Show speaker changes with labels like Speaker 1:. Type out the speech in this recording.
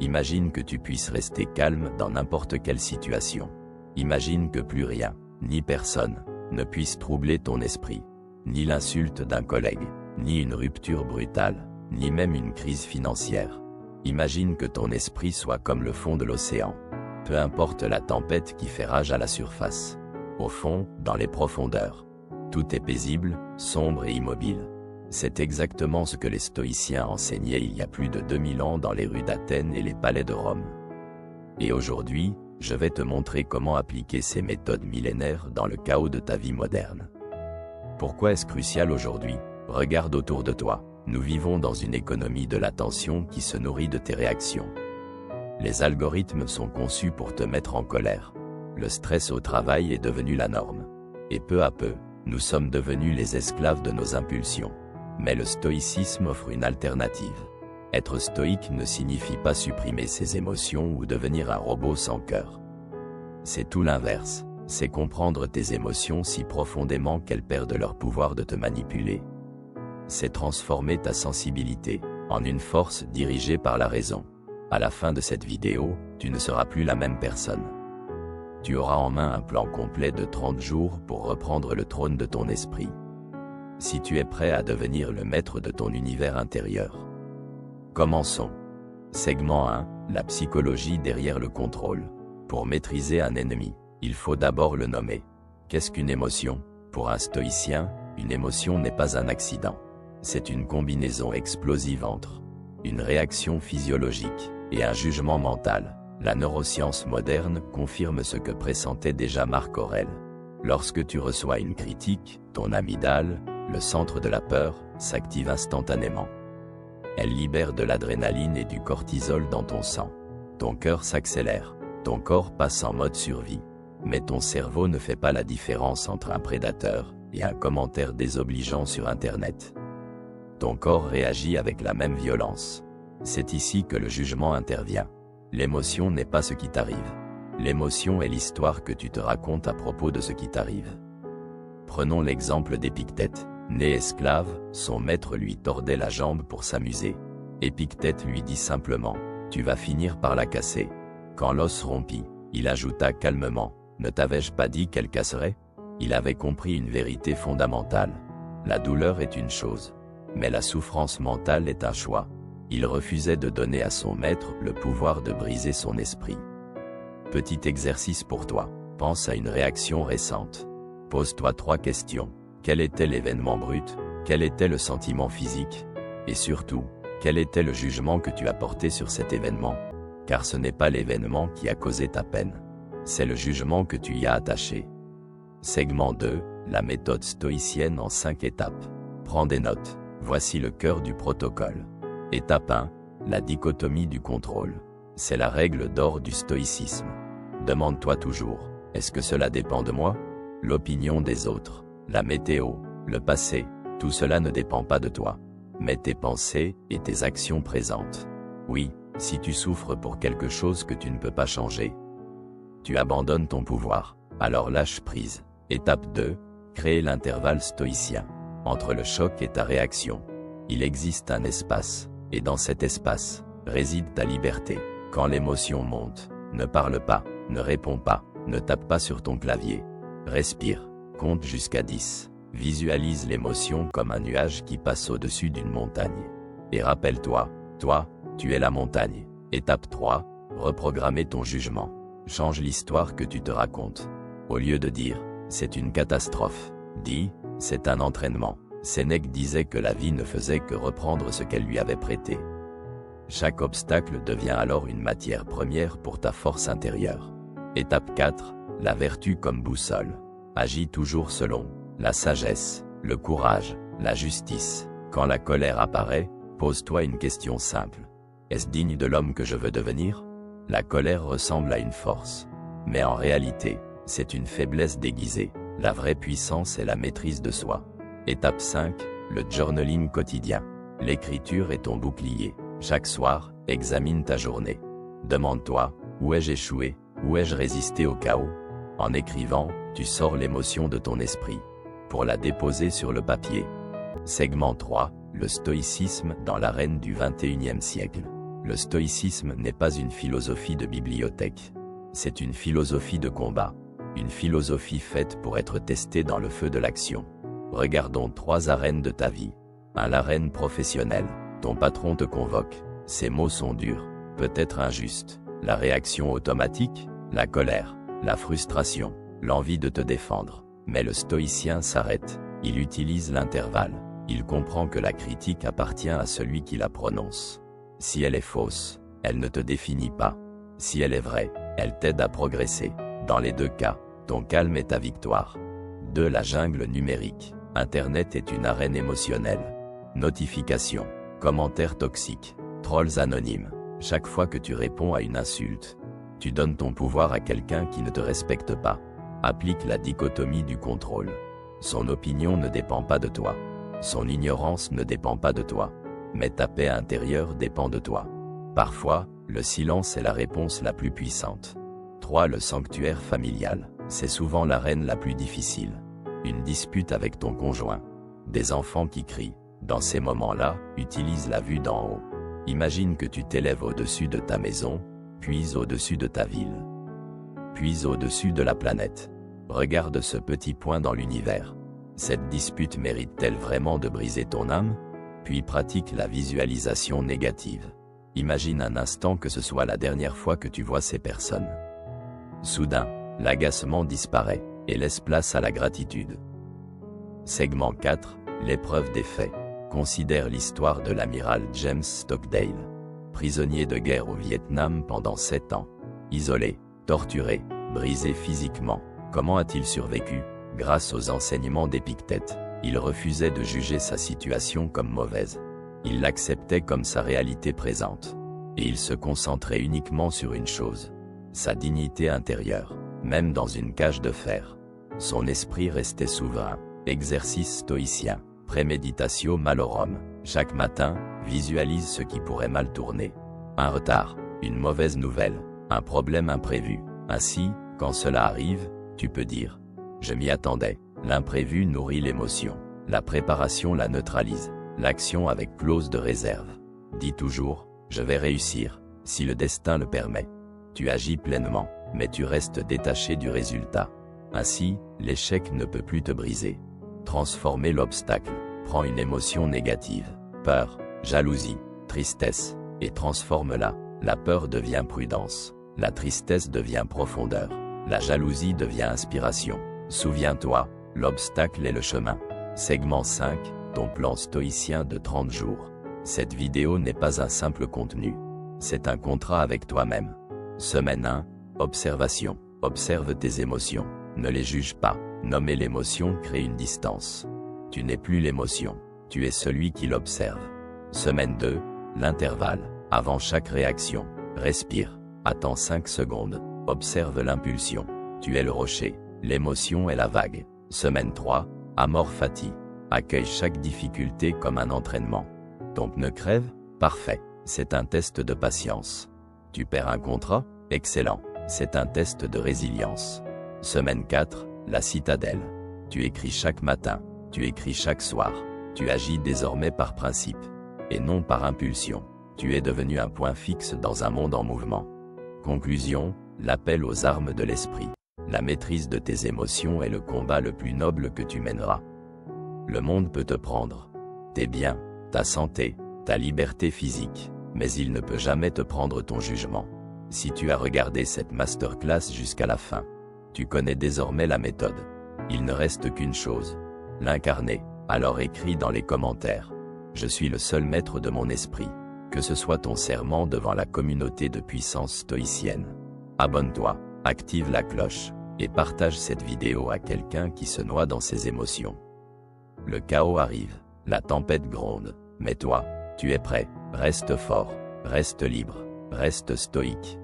Speaker 1: Imagine que tu puisses rester calme dans n'importe quelle situation. Imagine que plus rien, ni personne, ne puisse troubler ton esprit. Ni l'insulte d'un collègue, ni une rupture brutale, ni même une crise financière. Imagine que ton esprit soit comme le fond de l'océan. Peu importe la tempête qui fait rage à la surface. Au fond, dans les profondeurs, tout est paisible, sombre et immobile. C'est exactement ce que les stoïciens enseignaient il y a plus de 2000 ans dans les rues d'Athènes et les palais de Rome. Et aujourd'hui, je vais te montrer comment appliquer ces méthodes millénaires dans le chaos de ta vie moderne. Pourquoi est-ce crucial aujourd'hui? Regarde autour de toi. Nous vivons dans une économie de l'attention qui se nourrit de tes réactions. Les algorithmes sont conçus pour te mettre en colère. Le stress au travail est devenu la norme. Et peu à peu, nous sommes devenus les esclaves de nos impulsions. Mais le stoïcisme offre une alternative. Être stoïque ne signifie pas supprimer ses émotions ou devenir un robot sans cœur. C'est tout l'inverse. C'est comprendre tes émotions si profondément qu'elles perdent leur pouvoir de te manipuler. C'est transformer ta sensibilité en une force dirigée par la raison. À la fin de cette vidéo, tu ne seras plus la même personne. Tu auras en main un plan complet de 30 jours pour reprendre le trône de ton esprit. Si tu es prêt à devenir le maître de ton univers intérieur. Commençons. Segment 1, la psychologie derrière le contrôle. Pour maîtriser un ennemi, il faut d'abord le nommer. Qu'est-ce qu'une émotion? Pour un stoïcien, une émotion n'est pas un accident. C'est une combinaison explosive entre une réaction physiologique et un jugement mental. La neuroscience moderne confirme ce que pressentait déjà Marc Aurèle. Lorsque tu reçois une critique, ton amygdale, le centre de la peur, s'active instantanément. Elle libère de l'adrénaline et du cortisol dans ton sang. Ton cœur s'accélère, ton corps passe en mode survie. Mais ton cerveau ne fait pas la différence entre un prédateur et un commentaire désobligeant sur Internet. Ton corps réagit avec la même violence. C'est ici que le jugement intervient. L'émotion n'est pas ce qui t'arrive. L'émotion est l'histoire que tu te racontes à propos de ce qui t'arrive. Prenons l'exemple d'Épictète. Né esclave, son maître lui tordait la jambe pour s'amuser. Épictète lui dit simplement « Tu vas finir par la casser ». Quand l'os rompit, il ajouta calmement « Ne t'avais-je pas dit qu'elle casserait ?» Il avait compris une vérité fondamentale. La douleur est une chose, mais la souffrance mentale est un choix. Il refusait de donner à son maître le pouvoir de briser son esprit. Petit exercice pour toi. Pense à une réaction récente. Pose-toi 3 questions. Quel était l'événement brut? Quel était le sentiment physique? Et surtout, quel était le jugement que tu as porté sur cet événement? Car ce n'est pas l'événement qui a causé ta peine. C'est le jugement que tu y as attaché. Segment 2, la méthode stoïcienne en 5 étapes. Prends des notes. Voici le cœur du protocole. Étape 1, la dichotomie du contrôle. C'est la règle d'or du stoïcisme. Demande-toi toujours, est-ce que cela dépend de moi? L'opinion des autres, la météo, le passé, tout cela ne dépend pas de toi, mais tes pensées et tes actions présentes. Oui, si tu souffres pour quelque chose que tu ne peux pas changer, tu abandonnes ton pouvoir, alors lâche prise. Étape 2, créer l'intervalle stoïcien. Entre le choc et ta réaction, il existe un espace, et dans cet espace, réside ta liberté. Quand l'émotion monte, ne parle pas, ne réponds pas, ne tape pas sur ton clavier. Respire, compte jusqu'à 10. Visualise l'émotion comme un nuage qui passe au-dessus d'une montagne. Et rappelle-toi, toi, tu es la montagne. Étape 3, reprogrammer ton jugement. Change l'histoire que tu te racontes. Au lieu de dire « c'est une catastrophe », dis « c'est un entraînement ». Sénèque disait que la vie ne faisait que reprendre ce qu'elle lui avait prêté. Chaque obstacle devient alors une matière première pour ta force intérieure. Étape 4, la vertu comme boussole. Agis toujours selon la sagesse, le courage, la justice. Quand la colère apparaît, pose-toi une question simple. Est-ce digne de l'homme que je veux devenir? La colère ressemble à une force. Mais en réalité, c'est une faiblesse déguisée. La vraie puissance est la maîtrise de soi. Étape 5, le journaling quotidien. L'écriture est ton bouclier. Chaque soir, examine ta journée. Demande-toi, où ai-je échoué? Où ai-je résisté au chaos? En écrivant, tu sors l'émotion de ton esprit, pour la déposer sur le papier. Segment 3, le stoïcisme dans l'arène du XXIe siècle. Le stoïcisme n'est pas une philosophie de bibliothèque. C'est une philosophie de combat. Une philosophie faite pour être testée dans le feu de l'action. Regardons 3 arènes de ta vie. 1. L'arène professionnelle. Ton patron te convoque. Ses mots sont durs, peut-être injustes. La réaction automatique, la colère, la frustration, l'envie de te défendre. Mais le stoïcien s'arrête. Il utilise l'intervalle. Il comprend que la critique appartient à celui qui la prononce. Si elle est fausse, elle ne te définit pas. Si elle est vraie, elle t'aide à progresser. Dans les 2 cas, ton calme est ta victoire. 2. La jungle numérique. Internet est une arène émotionnelle. Notifications, commentaires toxiques, trolls anonymes. Chaque fois que tu réponds à une insulte, tu donnes ton pouvoir à quelqu'un qui ne te respecte pas. Applique la dichotomie du contrôle. Son opinion ne dépend pas de toi. Son ignorance ne dépend pas de toi. Mais ta paix intérieure dépend de toi. Parfois, le silence est la réponse la plus puissante. 3. Le sanctuaire familial. C'est souvent l'arène la plus difficile. Une dispute avec ton conjoint. Des enfants qui crient. Dans ces moments-là, utilise la vue d'en haut. Imagine que tu t'élèves au-dessus de ta maison, puis au-dessus de ta ville. Puis au-dessus de la planète. Regarde ce petit point dans l'univers. Cette dispute mérite-t-elle vraiment de briser ton âme? Puis pratique la visualisation négative. Imagine un instant que ce soit la dernière fois que tu vois ces personnes. Soudain, l'agacement disparaît, et laisse place à la gratitude. Segment 4, l'épreuve des faits. Considère l'histoire de l'amiral James Stockdale. Prisonnier de guerre au Vietnam pendant 7 ans. Isolé, torturé, brisé physiquement. Comment a-t-il survécu? Grâce aux enseignements d'Épictète. Il refusait de juger sa situation comme mauvaise. Il l'acceptait comme sa réalité présente. Et il se concentrait uniquement sur une chose. Sa dignité intérieure, même dans une cage de fer. Son esprit restait souverain. Exercice stoïcien. Préméditatio malorum. Chaque matin, visualise ce qui pourrait mal tourner. Un retard, une mauvaise nouvelle, un problème imprévu. Ainsi, quand cela arrive, tu peux dire « Je m'y attendais ». L'imprévu nourrit l'émotion. La préparation la neutralise. L'action avec clause de réserve. Dis toujours « Je vais réussir, si le destin le permet ». Tu agis pleinement, mais tu restes détaché du résultat. Ainsi, l'échec ne peut plus te briser. Transformer l'obstacle. Prends une émotion négative, peur, jalousie, tristesse, et transforme-la. La peur devient prudence. La tristesse devient profondeur. La jalousie devient inspiration. Souviens-toi, l'obstacle est le chemin. Segment 5, ton plan stoïcien de 30 jours. Cette vidéo n'est pas un simple contenu. C'est un contrat avec toi-même. Semaine 1, observation. Observe tes émotions. Ne les juge pas. Nommer l'émotion crée une distance. Tu n'es plus l'émotion. Tu es celui qui l'observe. Semaine 2, l'intervalle. Avant chaque réaction, respire. Attends 5 secondes. Observe l'impulsion. Tu es le rocher. L'émotion est la vague. Semaine 3, amor fati. Accueille chaque difficulté comme un entraînement. Ton pneu crève? Parfait. C'est un test de patience. Tu perds un contrat? Excellent. C'est un test de résilience. Semaine 4, la citadelle. Tu écris chaque matin. Tu écris chaque soir. Tu agis désormais par principe. Et non par impulsion. Tu es devenu un point fixe dans un monde en mouvement. Conclusion, l'appel aux armes de l'esprit. La maîtrise de tes émotions est le combat le plus noble que tu mèneras. Le monde peut te prendre. Tes biens, ta santé, ta liberté physique, mais il ne peut jamais te prendre ton jugement. Si tu as regardé cette masterclass jusqu'à la fin, tu connais désormais la méthode. Il ne reste qu'une chose. L'incarner. Alors écris dans les commentaires. Je suis le seul maître de mon esprit. Que ce soit ton serment devant la communauté de puissance stoïcienne. Abonne-toi, active la cloche, et partage cette vidéo à quelqu'un qui se noie dans ses émotions. Le chaos arrive, la tempête gronde, mais toi, tu es prêt, reste fort, reste libre, reste stoïque.